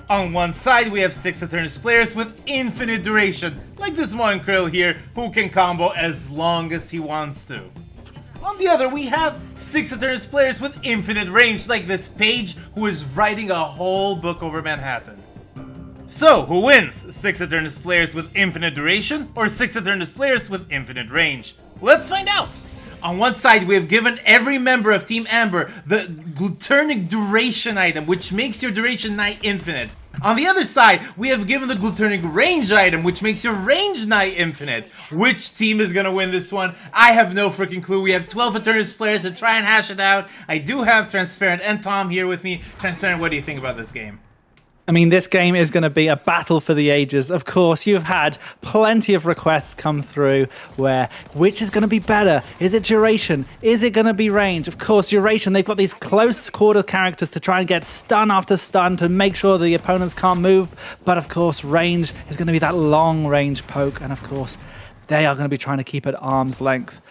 On one side, we have 6 Eternus players with infinite duration, like this one Krill here, who can combo as long as he wants to. On the other, we have 6 Eternus players with infinite range, like this Page, who is writing a whole book over Manhattan. So, who wins? 6 Eternus players with infinite duration, or 6 Eternus players with infinite range? Let's find out! On one side, we have given every member of Team Amber the Glutensnake duration item, which makes your duration nigh infinite. On the other side, we have given the Glutensnake range item, which makes your range nigh infinite. Which team is gonna win this one? I have no freaking clue. We have 12 Eternus players to try and hash it out. I do have Transparent and Tom here with me. Transparent, what do you think about this game? I mean, this game is going to be a battle for the ages. Of course, you've had plenty of requests come through where which is going to be better? Is it duration? Is it going to be range? Of course, duration, they've got these close quarter characters to try and get stun after stun to make sure the opponents can't move. But of course, range is going to be that long range poke. And of course, they are going to be trying to keep at arm's length.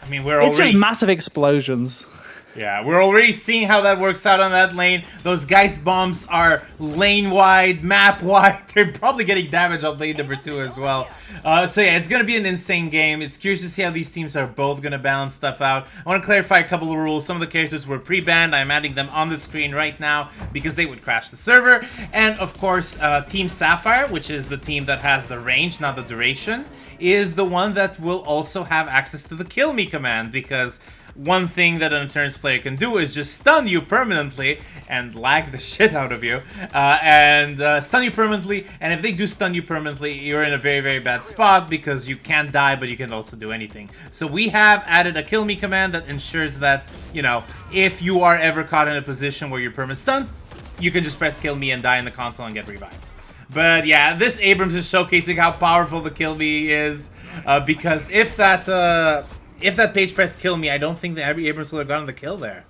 I mean, it's just massive explosions. Yeah, we're already seeing how that works out on that lane. Those Geist Bombs are lane-wide, map-wide. They're probably getting damage on lane number 2 as well. So yeah, it's going to be an insane game. It's curious to see how these teams are both going to balance stuff out. I want to clarify a couple of rules. Some of the characters were pre-banned. I'm adding them on the screen right now because they would crash the server. And of course, Team Sapphire, which is the team that has the range, not the duration, is the one that will also have access to the Kill Me command, because one thing that an Eternus player can do is just stun you permanently and lag the shit out of you, stun you permanently, and if they do stun you permanently, you're in a very, very bad spot because you can't die, but you can also do anything. So we have added a Kill Me command that ensures that, you know, if you are ever caught in a position where you're perma-stunned, you can just press Kill Me and die in the console and get revived. But yeah, this Abrams is showcasing how powerful the Kill Me is, because if that Page press Kill Me, I don't think that Abrams would have gotten the kill there.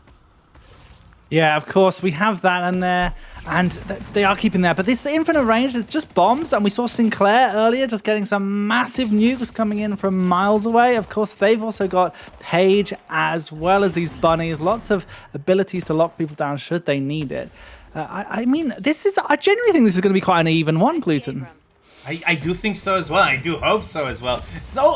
Yeah, of course, we have that in there, and they are keeping that. But this infinite range is just bombs, and we saw Sinclair earlier just getting some massive nukes coming in from miles away. Of course, they've also got Page as well as these bunnies. Lots of abilities to lock people down should they need it. I mean, I genuinely think this is going to be quite an even one, Gluten. I do think so as well. I do hope so as well.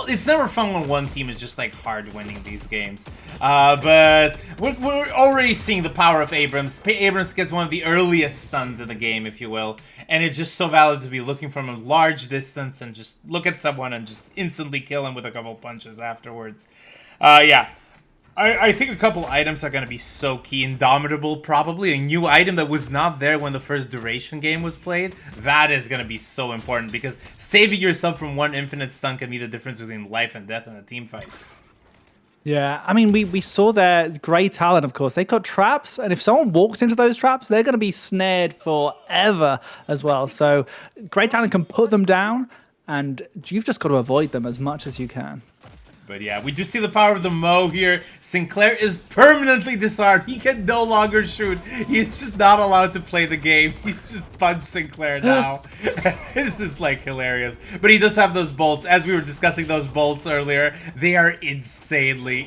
It's never fun when one team is just like hard winning these games. But we're already seeing the power of Abrams. Abrams gets one of the earliest stuns in the game, if you will. And it's just so valid to be looking from a large distance and just look at someone and just instantly kill him with a couple punches afterwards. Yeah. I think a couple items are going to be so key. Indomitable, probably. A new item that was not there when the first duration game was played. That is going to be so important, because saving yourself from one infinite stun can be the difference between life and death in a team fight. Yeah, I mean, we saw their great talent, of course. They've got traps, and if someone walks into those traps, they're going to be snared forever as well. So great talent can put them down, and you've just got to avoid them as much as you can. But yeah, we do see the power of the Mo here. Sinclair is permanently disarmed. He can no longer shoot. He's just not allowed to play the game. He's just punched Sinclair now. This is like hilarious. But he does have those bolts. As we were discussing those bolts earlier, they are insanely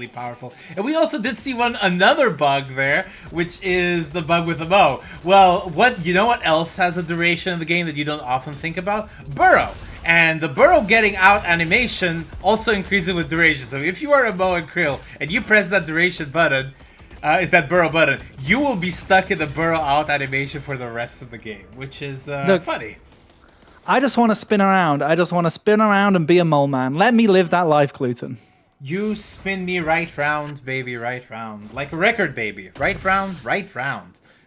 powerful. And we also did see another bug there, which is the bug with the Mo. Well, you know what else has a duration in the game that you don't often think about? Burrow. And the Burrow getting out animation also increases with duration. So if you are a Mo and Krill and you press that duration button, that Burrow button, you will be stuck in the Burrow out animation for the rest of the game, which is funny. I just want to spin around. I just want to spin around and be a mole man. Let me live that life, Gluten. You spin me right round, baby, right round. Like a record, baby. Right round,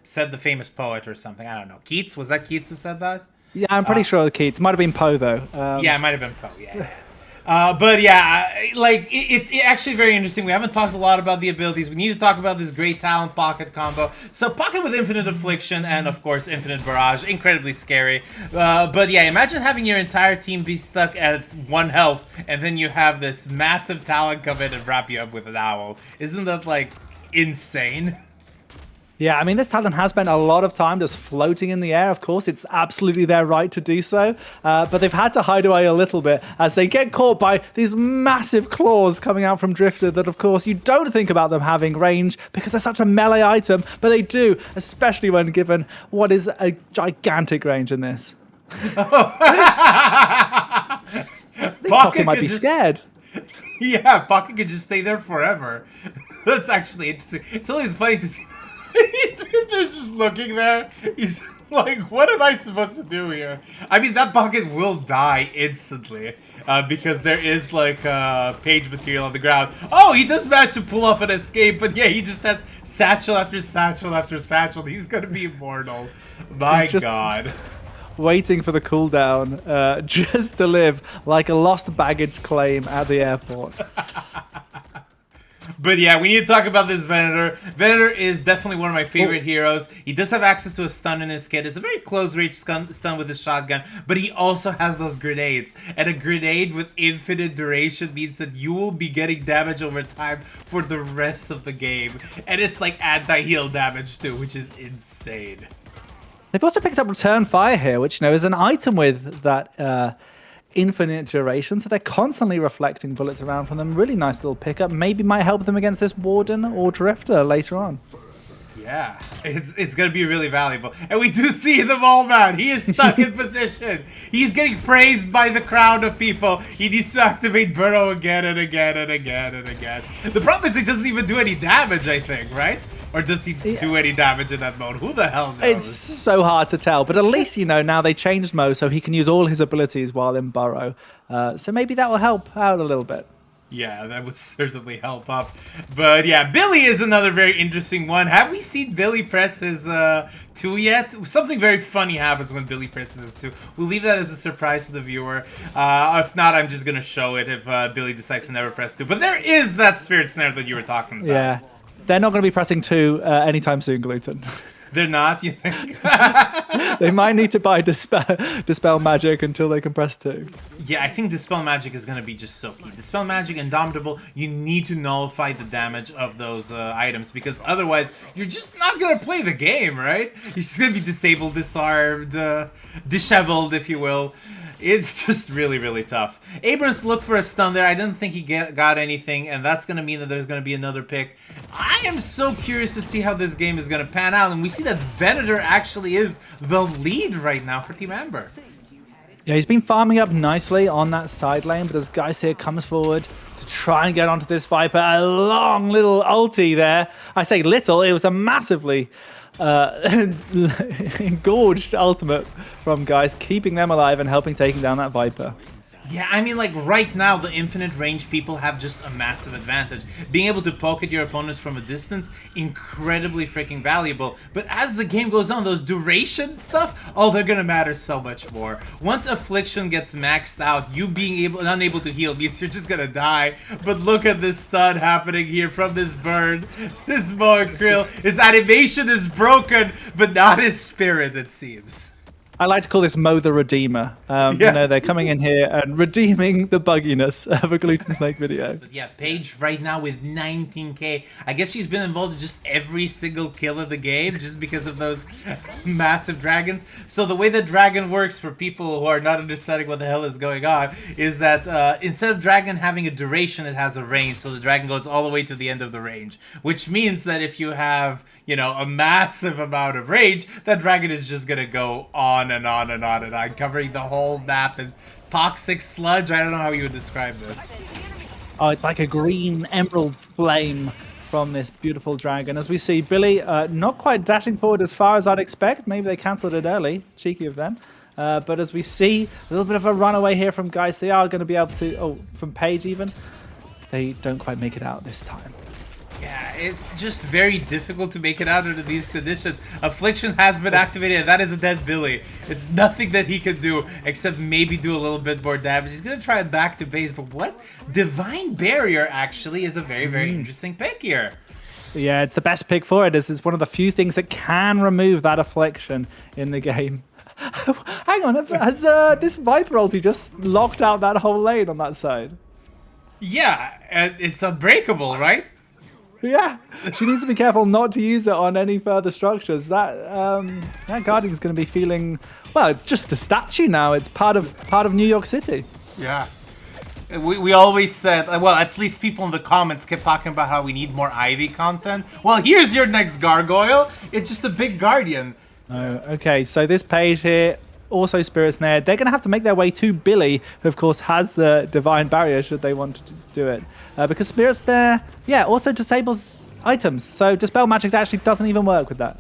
said the famous poet or something. I don't know. Keats? Was that Keats who said that? Yeah, I'm pretty sure Keats. Might have been Poe, though. Yeah, it might have been Poe, yeah. But yeah, like, it's actually very interesting. We haven't talked a lot about the abilities. We need to talk about this great talent Pocket combo. So Pocket with Infinite Affliction and, of course, Infinite Barrage. Incredibly scary. But yeah, imagine having your entire team be stuck at 1 health, and then you have this massive talent come in and wrap you up with an owl. Isn't that, like, insane? Yeah, I mean, this Talon has spent a lot of time just floating in the air. Of course, it's absolutely their right to do so. But they've had to hide away a little bit as they get caught by these massive claws coming out from Drifter that, of course, you don't think about them having range because they're such a melee item. But they do, especially when given what is a gigantic range in this. I think Pocket might be scared. Yeah, Pocket could just stay there forever. That's actually interesting. It's always funny to see Drifter's just looking there. He's like, what am I supposed to do here? I mean, that Pocket will die instantly because there is like page material on the ground. Oh, he does manage to pull off an escape, but yeah, he just has satchel after satchel after satchel. He's going to be immortal. My God. Waiting for the cooldown just to live like a lost baggage claim at the airport. But yeah, we need to talk about this Venator. Venator is definitely one of my favorite heroes. He does have access to a stun in his kit. It's a very close range stun with his shotgun, but he also has those grenades. And a grenade with infinite duration means that you will be getting damage over time for the rest of the game. And it's like anti-heal damage too, which is insane. They've also picked up Return Fire here, which, you know, is an item with that infinite duration, so they're constantly reflecting bullets around from them. Really nice little pickup. Maybe might help them against this Warden or Drifter later on. Yeah, it's going to be really valuable. And we do see the Mole Man. He is stuck in position. He's getting praised by the crowd of people. He needs to activate Burrow again and again and again and again. The problem is he doesn't even do any damage, I think, right? Or does he do any damage in that mode? Who the hell knows? It's so hard to tell. But at least, you know, now they changed mode so he can use all his abilities while in Burrow. So maybe that will help out a little bit. Yeah, that would certainly help up. But yeah, Billy is another very interesting one. Have we seen Billy press his 2 yet? Something very funny happens when Billy presses his 2. We'll leave that as a surprise to the viewer. If not, I'm just going to show it if Billy decides to never press 2. But there is that Spirit Snare that you were talking about. Yeah. They're not going to be pressing 2 anytime soon, Gluten. They're not, you think? They might need to buy Dispel Magic until they can press 2. Yeah, I think Dispel Magic is going to be just so key. Dispel Magic, Indomitable, you need to nullify the damage of those items because otherwise you're just not going to play the game, right? You're just going to be disabled, disarmed, disheveled, if you will. It's just really, really tough. Abrams looked for a stun there. I didn't think he got anything, and that's going to mean that there's going to be another pick. I am so curious to see how this game is going to pan out, and we see that Venator actually is the lead right now for Team Amber. Yeah, he's been farming up nicely on that side lane, but as Guys here comes forward to try and get onto this Viper, a long little ulti there. I say little, it was a massively engorged ultimate from Guys, keeping them alive and helping taking down that Viper. Yeah, I mean, like, right now, the infinite range people have just a massive advantage. Being able to poke at your opponents from a distance, incredibly freaking valuable. But as the game goes on, those duration stuff, oh, they're gonna matter so much more. Once Affliction gets maxed out, you being unable to heal means you're just gonna die. But look at this stun happening here from this bird. This Moa Krill. His animation is broken, but not his spirit, it seems. I like to call this Mo the Redeemer. Yes. You know, they're coming in here and redeeming the bugginess of a Glutensnake video. But yeah, Paige right now with 19k. I guess she's been involved in just every single kill of the game just because of those massive dragons. So the way that dragon works for people who are not understanding what the hell is going on is that instead of dragon having a duration, it has a range. So the dragon goes all the way to the end of the range, which means that if you have, you know, a massive amount of range, that dragon is just going to go on and on and on and on, covering the whole map in toxic sludge. I don't know how you would describe this. Oh, it's like a green emerald flame from this beautiful dragon. As we see Billy not quite dashing forward as far as I'd expect. Maybe they cancelled it early. Cheeky of them. But as we see, a little bit of a runaway here from Guys. They are going to be able to... Oh, from Paige even. They don't quite make it out this time. Yeah, it's just very difficult to make it out under these conditions. Affliction has been activated, and that is a dead Billy. It's nothing that he can do except maybe do a little bit more damage. He's going to try back to base, but what? Divine Barrier actually is a very, very interesting pick here. Yeah, it's the best pick for it. This is one of the few things that can remove that Affliction in the game. Hang on, has this Viper ulti just locked out that whole lane on that side? Yeah, and it's unbreakable, right? Yeah, she needs to be careful not to use it on any further structures. That Guardian's going to be feeling, well, it's just a statue now. It's part of New York City. Yeah. We always said, well, at least people in the comments kept talking about how we need more Ivy content. Well, here's your next gargoyle. It's just a big guardian. Oh, okay, so this page here, also Spirit Snare, they're going to have to make their way to Billy, who of course has the Divine Barrier should they want to do it. Because Spirit Snare, yeah, also disables items. So Dispel Magic actually doesn't even work with that.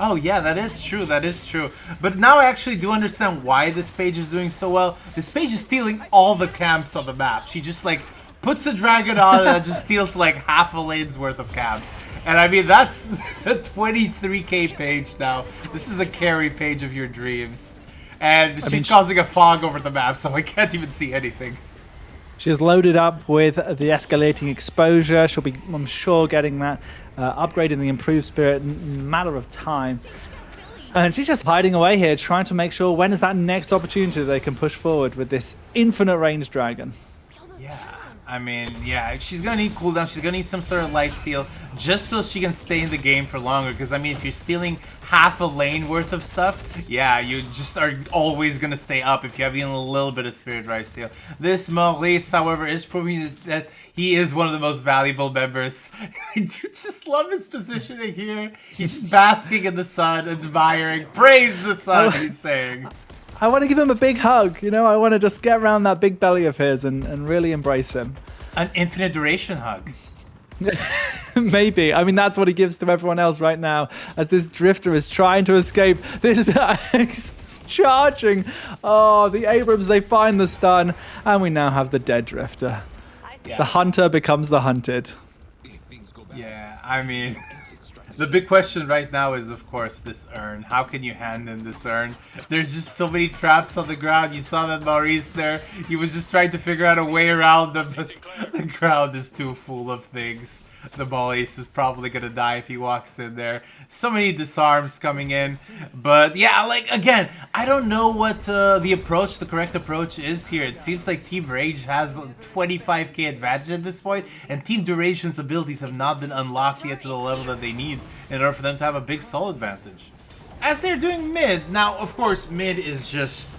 Oh yeah, that is true, that is true. But now I actually do understand why this page is doing so well. This page is stealing all the camps on the map. She just like puts a dragon on and just steals like half a lane's worth of camps. And I mean, that's a 23k page now. This is the carry page of your dreams. And she's causing a fog over the map, so I can't even see anything. She is loaded up with the escalating exposure. She'll be, I'm sure, getting that upgrade in the improved spirit in a matter of time. And she's just hiding away here, trying to make sure when is that next opportunity they can push forward with this infinite range dragon. Yeah, I mean, yeah, she's gonna need cooldown. She's gonna need some sort of lifesteal just so she can stay in the game for longer. Because I mean, if you're stealing half a lane worth of stuff, yeah, you just are always gonna stay up if you have even a little bit of spirit lifesteal. This Maurice, however, is proving that he is one of the most valuable members. I do just love his positioning here. He's just basking in the sun, admiring, praise the sun. He's saying. I want to give him a big hug, you know, I want to just get around that big belly of his and really embrace him. An infinite duration hug. Maybe. I mean, that's what he gives to everyone else right now as this Drifter is trying to escape. This is charging. Oh, the Abrams, they find the stun, and we now have the dead Drifter. Yeah. The hunter becomes the hunted. Yeah, I mean... The big question right now is, of course, this urn. How can you hand in this urn? There's just so many traps on the ground. You saw that Maurice there. He was just trying to figure out a way around them, but the ground is too full of things. The Maurice is probably going to die if he walks in there. So many disarms coming in. But yeah, like, again, I don't know what the correct approach is here. It seems like Team Rage has a 25k advantage at this point, and Team Duration's abilities have not been unlocked yet to the level that they need in order for them to have a big soul advantage. As they're doing mid, now, of course, mid is just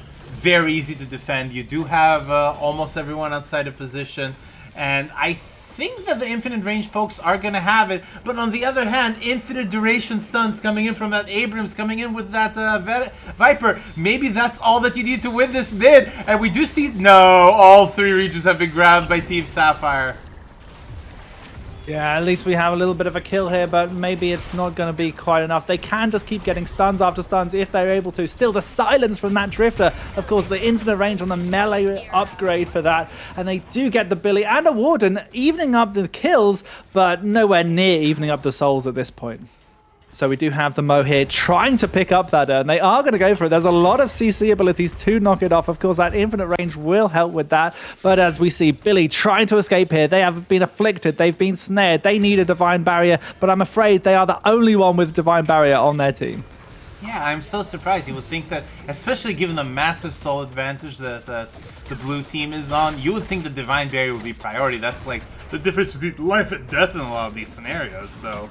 very easy to defend. You do have almost everyone outside of position, and I think that the infinite range folks are going to have it, but on the other hand, infinite duration stuns coming in from that Abrams, coming in with that Viper. Maybe that's all that you need to win this mid, and we do see, no, all three regions have been grabbed by Team Sapphire. Yeah, at least we have a little bit of a kill here, but maybe it's not going to be quite enough. They can just keep getting stuns after stuns if they're able to. Still, the silence from that Drifter. Of course, the infinite range on the melee upgrade for that. And they do get the Billy and a Warden, evening up the kills, but nowhere near evening up the souls at this point. So we do have the Mo here trying to pick up that urn. They are going to go for it. There's a lot of CC abilities to knock it off. Of course, that infinite range will help with that. But as we see Billy trying to escape here, they have been afflicted. They've been snared. They need a Divine Barrier, but I'm afraid they are the only one with Divine Barrier on their team. Yeah, I'm so surprised. You would think that, especially given the massive soul advantage that the blue team is on, you would think the Divine Barrier would be priority. That's like the difference between life and death in a lot of these scenarios, so...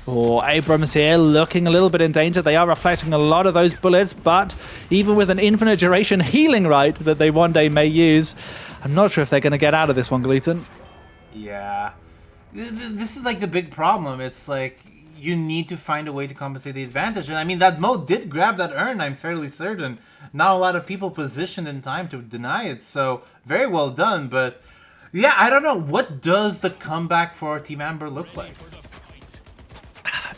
Oh, Abrams here looking a little bit in danger. They are reflecting a lot of those bullets, but even with an infinite duration healing right that they one day may use, I'm not sure if they're going to get out of this one, Gluten. Yeah. This is like the big problem. It's like you need to find a way to compensate the advantage. And I mean, that Mo did grab that urn, I'm fairly certain. Not a lot of people positioned in time to deny it, so very well done. But yeah, I don't know. What does the comeback for Team Amber look like?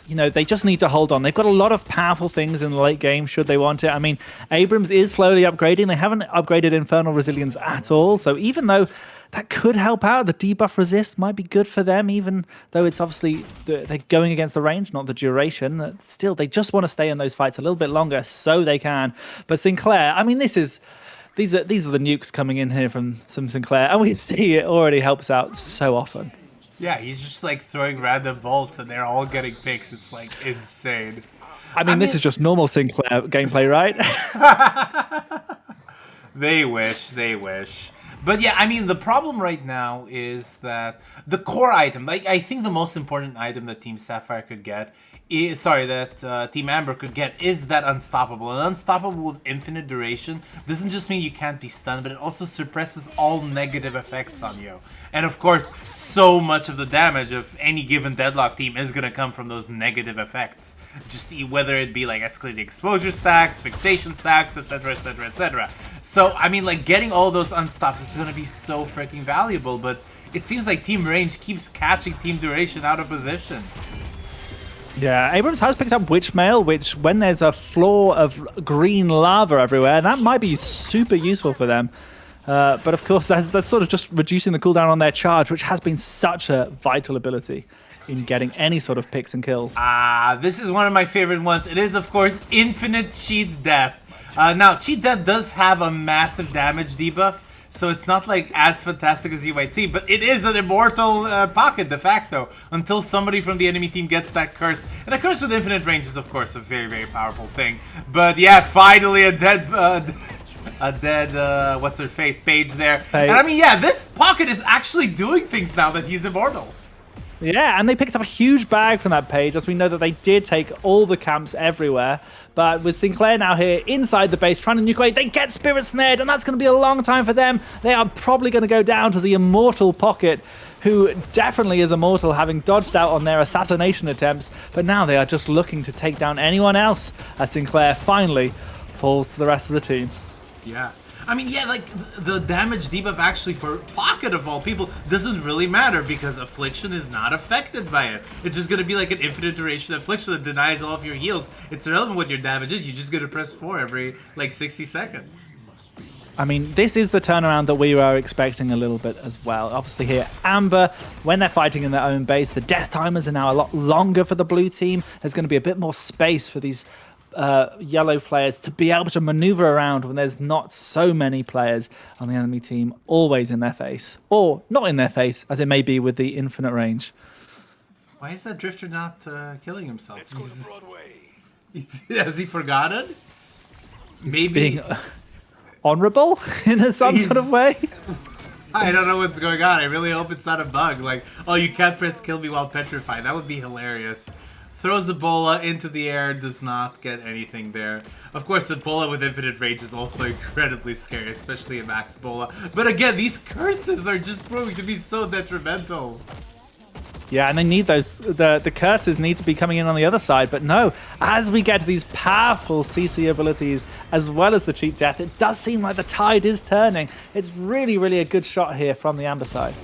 You know, they just need to hold on. They've got a lot of powerful things in the late game should they want it. I mean, Abrams is slowly upgrading. They haven't upgraded Infernal Resilience at all. So even though that could help out, the debuff resist might be good for them, even though it's obviously they're going against the range, not the duration. Still, they just want to stay in those fights a little bit longer so they can. But Sinclair, I mean, these are the nukes coming in here from some Sinclair. And we see it already helps out so often. Yeah, he's just like throwing random bolts and they're all getting picks. It's like insane. I mean, this is just normal Sinclair gameplay, right? They wish, they wish. But yeah, I mean, the problem right now is that the core item, like I think the most important item that Team Sapphire could get is, that Team Amber could get is that Unstoppable. And Unstoppable with infinite duration doesn't just mean you can't be stunned, but it also suppresses all negative effects on you. And of course, so much of the damage of any given Deadlock team is going to come from those negative effects. Just whether it be like escalating exposure stacks, fixation stacks, etc, etc, etc. So, I mean, like, getting all those unstops is going to be so freaking valuable, but it seems like Team Range keeps catching Team Duration out of position. Yeah, Abrams has picked up Witchmail, which when there's a floor of green lava everywhere, that might be super useful for them. But of course, that's sort of just reducing the cooldown on their charge, which has been such a vital ability in getting any sort of picks and kills. This is one of my favorite ones. It is, of course, Infinite Cheat Death. Now, Cheat Death does have a massive damage debuff, so it's not like as fantastic as you might see, but it is an immortal pocket de facto until somebody from the enemy team gets that curse. And a curse with infinite range is, of course, a very, very powerful thing. But yeah, finally a dead what's her face page there. Hey. And I mean, yeah, this pocket is actually doing things now that he's immortal. Yeah, and they picked up a huge bag from that page, as we know that they did take all the camps everywhere. But with Sinclair now here inside the base trying to nuke away, they get Spirit Snared, and that's going to be a long time for them. They are probably going to go down to the Immortal Pocket, who definitely is immortal, having dodged out on their assassination attempts. But now they are just looking to take down anyone else, as Sinclair finally falls to the rest of the team. Yeah. I mean, yeah, like, the damage debuff actually for Pocket of all people doesn't really matter because Affliction is not affected by it. It's just going to be like an infinite duration Affliction that denies all of your heals. It's irrelevant what your damage is, you're just going to press 4 every, like, 60 seconds. I mean, this is the turnaround that we were expecting a little bit as well. Obviously here, Amber, when they're fighting in their own base, the death timers are now a lot longer for the blue team. There's going to be a bit more space for these yellow players to be able to maneuver around when there's not so many players on the enemy team always in their face, or not in their face, as it may be with the infinite range. Why is that Drifter not killing himself? Has he forgotten? Maybe being honorable in some sort of way. I don't know what's going on. I really hope it's not a bug. Like, oh, you can't press kill me while petrified. That would be hilarious. Throws Ebola into the air, does not get anything there. Of course, Ebola with infinite range is also incredibly scary, especially in Max Ebola. But again, these curses are just proving to be so detrimental. Yeah, and they need those, the curses need to be coming in on the other side, but no, as we get to these powerful CC abilities, as well as the cheat death, it does seem like the tide is turning. It's really, really a good shot here from the Amber side.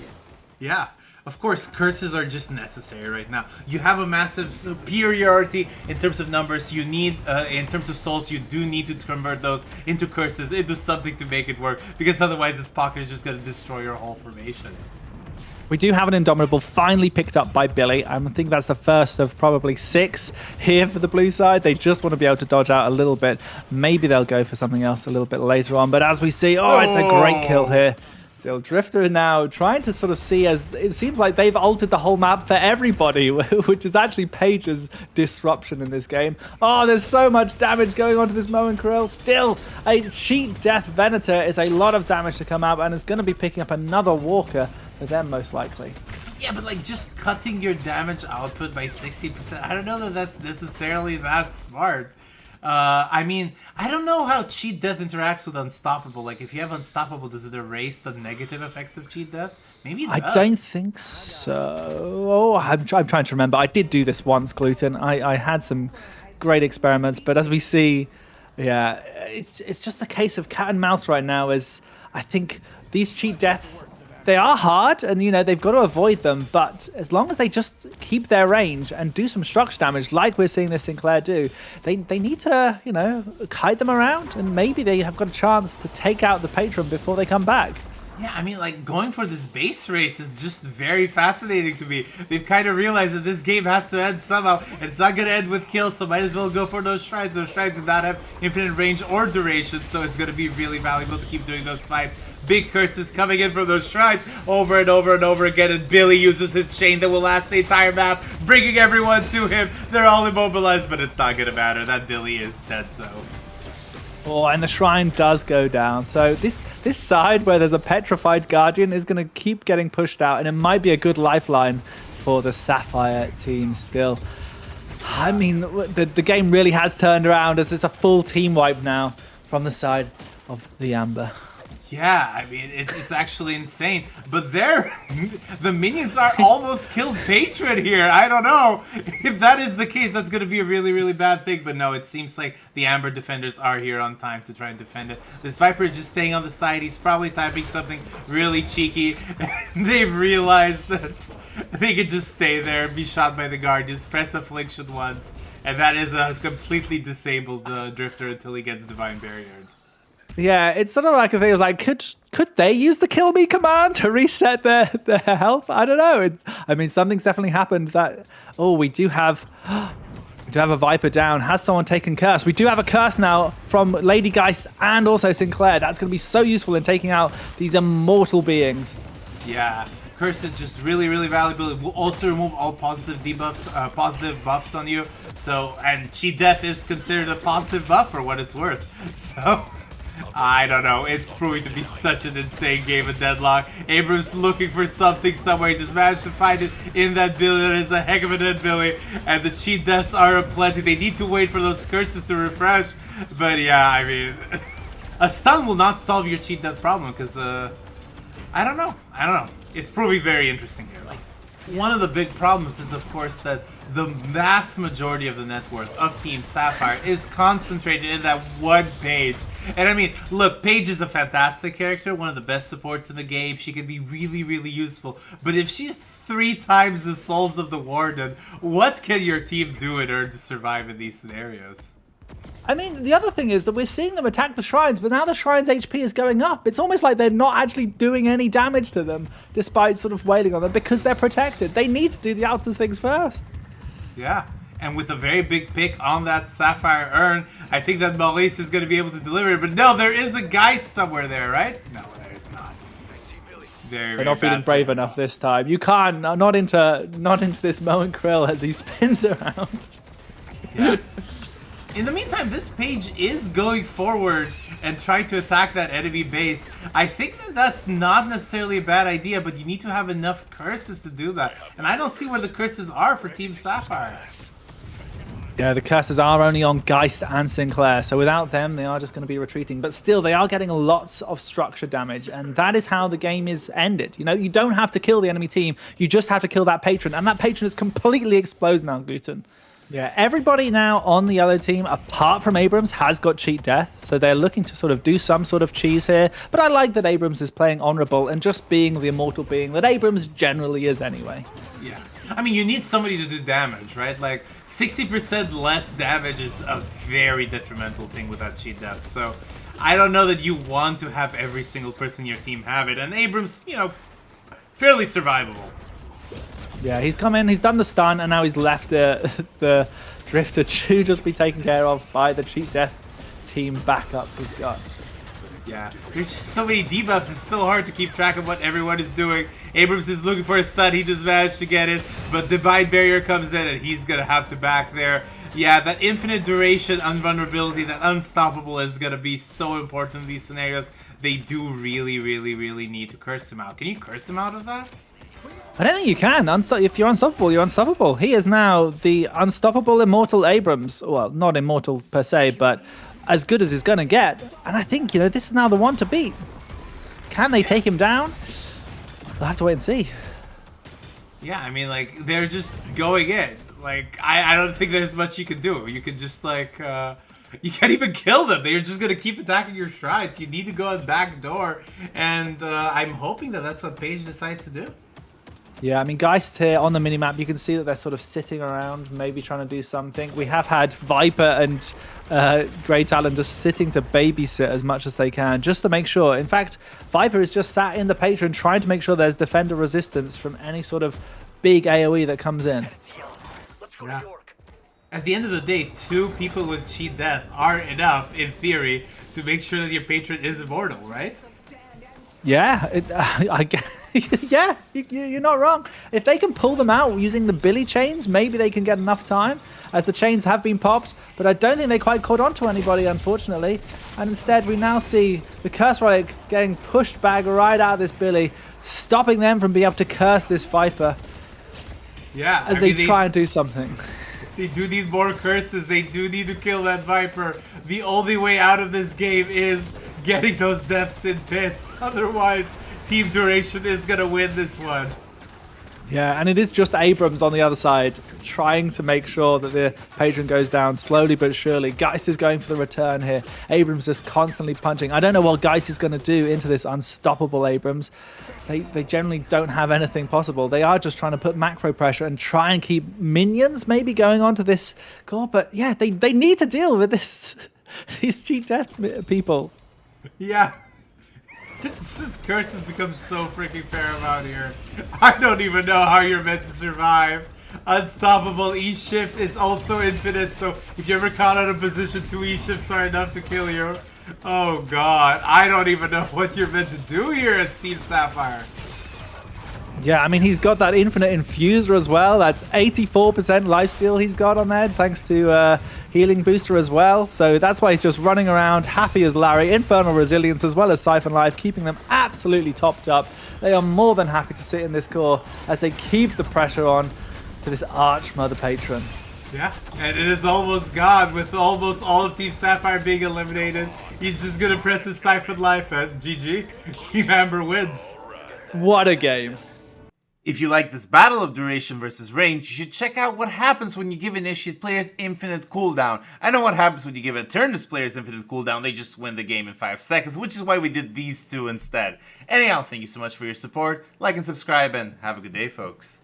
Yeah. Of course, curses are just necessary right now. You have a massive superiority in terms of numbers. You need, in terms of souls, you do need to convert those into curses, into something to make it work, because otherwise this pocket is just going to destroy your whole formation. We do have an Indomitable finally picked up by Billy. I think that's the first of probably 6 here for the blue side. They just want to be able to dodge out a little bit. Maybe they'll go for something else a little bit later on. But as we see, it's a great kill here. Still, Drifter now trying to sort of see, as it seems like they've altered the whole map for everybody, which is actually Page's disruption in this game. Oh, there's so much damage going on to this Moen Krill. Still, a cheat death Venator is a lot of damage to come out, and is going to be picking up another Walker for them most likely. Yeah, but like just cutting your damage output by 60%, I don't know that that's necessarily that smart. I mean, I don't know how Cheat Death interacts with Unstoppable. Like, if you have Unstoppable, does it erase the negative effects of Cheat Death? Maybe it does. I don't think so. Oh, I'm trying to remember. I did do this once, Gluten. I had some great experiments, but as we see, yeah, it's just a case of cat and mouse right now. As I think these Cheat Deaths, they are hard, and they've got to avoid them, but as long as they just keep their range and do some structure damage like we're seeing this Sinclair do, they need to kite them around, and maybe they have got a chance to take out the patron before they come back. Yeah, I mean, like, going for this base race is just very fascinating to me. They've kind of realized that this game has to end somehow, and it's not going to end with kills, so might as well go for those shrines. Those shrines do not have infinite range or duration, so it's going to be really valuable to keep doing those fights. Big curses coming in from those shrines over and over and over again, and Billy uses his chain that will last the entire map, bringing everyone to him. They're all immobilized, but it's not going to matter. That Billy is dead, so... Oh, and the shrine does go down. So this side where there's a petrified guardian is going to keep getting pushed out, and it might be a good lifeline for the Sapphire team still. I mean, the game really has turned around as it's a full team wipe now from the side of the Amber. Yeah, I mean, it's actually insane. But the minions are almost killed Patron here. I don't know. If that is the case, that's going to be a really, really bad thing. But no, it seems like the Amber defenders are here on time to try and defend it. This Viper is just staying on the side. He's probably typing something really cheeky. They've realized that they could just stay there and be shot by the Guardians, press Affliction once, and that is a completely disabled Drifter until he gets Divine Barriered. Yeah, it's sort of like a thing. It was like, could they use the kill me command to reset their health? I don't know. I mean, something's definitely happened. That we do have a Viper down. Has someone taken Curse? We do have a Curse now from Lady Geist and also Sinclair. That's going to be so useful in taking out these immortal beings. Yeah. Curse is just really, really valuable. It will also remove all positive debuffs, positive buffs on you. So, and Cheat Death is considered a positive buff for what it's worth. So, I don't know. It's proving to be such an insane game of Deadlock. Abrams looking for something somewhere. He just managed to find it in that Billy. That is a heck of a dead Billy. And the cheat deaths are aplenty. They need to wait for those curses to refresh. But yeah, I mean, a stun will not solve your cheat death problem because, I don't know. It's proving very interesting here. Like, one of the big problems is, of course, that the vast majority of the net worth of Team Sapphire is concentrated in that one Paige. And I mean, look, Paige is a fantastic character, one of the best supports in the game. She can be really, really useful. But if she's 3 times the souls of the Warden, what can your team do in order to survive in these scenarios? I mean, the other thing is that we're seeing them attack the shrines, but now the shrines' HP is going up. It's almost like they're not actually doing any damage to them, despite sort of wailing on them, because they're protected. They need to do the outer things first. Yeah, and with a very big pick on that Sapphire urn, I think that Maurice is going to be able to deliver it. But no, there is a guy somewhere there, right? No, there is not. They're not feeling brave enough this time. You can't, not into this Moen Krill as he spins around. Yeah. In the meantime, this Paige is going forward and trying to attack that enemy base. I think that that's not necessarily a bad idea, but you need to have enough curses to do that. And I don't see where the curses are for Team Sapphire. Yeah, the curses are only on Geist and Sinclair, so without them, they are just going to be retreating. But still, they are getting lots of structure damage, and that is how the game is ended. You know, you don't have to kill the enemy team, you just have to kill that patron, and that patron is completely exposed now, Gluten. Yeah, everybody now on the other team, apart from Abrams, has got cheat death, so they're looking to sort of do some sort of cheese here. But I like that Abrams is playing honorable and just being the immortal being that Abrams generally is anyway. Yeah. I mean, you need somebody to do damage, right? Like, 60% less damage is a very detrimental thing with that cheat death. So, I don't know that you want to have every single person in your team have it. And Abrams, you know, fairly survivable. Yeah, he's come in, he's done the stun, and now he's left the Drifter to just be taken care of by the cheat death team backup he's got. Yeah, there's just so many debuffs, it's so hard to keep track of what everyone is doing. Abrams is looking for a stun, he just managed to get it, but Divine Barrier comes in and he's gonna have to back there. Yeah, that infinite duration, invulnerability, that unstoppable is gonna be so important in these scenarios. They do really, really, really need to curse him out. Can you curse him out of that? I don't think you can. If you're unstoppable, you're unstoppable. He is now the unstoppable immortal Abrams. Well, not immortal per se, but as good as he's going to get. And I think, you know, this is now the one to beat. Can they take him down? We'll have to wait and see. Yeah, I mean, like, they're just going in. Like, I don't think there's much you can do. You can just, like, you can't even kill them. They're just going to keep attacking your shrines. You need to go out back door. And I'm hoping that that's what Paige decides to do. Yeah, I mean, Geist here on the minimap, you can see that they're sort of sitting around, maybe trying to do something. We have had Viper and Grey Talon just sitting to babysit as much as they can, just to make sure. In fact, Viper is just sat in the patron trying to make sure there's defender resistance from any sort of big AoE that comes in. Yeah. At the end of the day, 2 people with cheat death are enough, in theory, to make sure that your patron is immortal, right? Yeah, yeah, you're not wrong. If they can pull them out using the Billy chains, maybe they can get enough time, as the chains have been popped, but I don't think they quite caught on to anybody, unfortunately. And instead, we now see the Curse Relic getting pushed back right out of this Billy, stopping them from being able to curse this Viper. Yeah, as they try and do something. They do need more curses. They do need to kill that Viper. The only way out of this game is getting those deaths in pit. Otherwise, Team Duration is going to win this one. Yeah, and it is just Abrams on the other side trying to make sure that the patron goes down slowly but surely. Geist is going for the return here. Abrams just constantly punching. I don't know what Geist is going to do into this unstoppable Abrams. They generally don't have anything possible. They are just trying to put macro pressure and try and keep minions maybe going on to this core. But yeah, they need to deal with this these cheat death people. Yeah. It's just curses become so freaking paramount here. I don't even know how you're meant to survive. Unstoppable E-shift is also infinite, so if you're ever caught out of position, 2 E-shifts are enough to kill you. Oh god, I don't even know what you're meant to do here as Team Sapphire. Yeah, I mean, he's got that infinite infuser as well. That's 84% lifesteal he's got on there, thanks to healing booster as well. So that's why he's just running around, happy as Larry. Infernal resilience as well as Siphon Life, keeping them absolutely topped up. They are more than happy to sit in this core as they keep the pressure on to this Arch Mother Patron. Yeah, and it is almost gone with almost all of Team Sapphire being eliminated. He's just going to press his Siphon Life and GG. Team Amber wins. What a game. If you like this battle of duration versus range, you should check out what happens when you give Initiate players infinite cooldown. I know what happens when you give Eternus players infinite cooldown, they just win the game in 5 seconds, which is why we did these two instead. Anyhow, thank you so much for your support, like and subscribe, and have a good day, folks.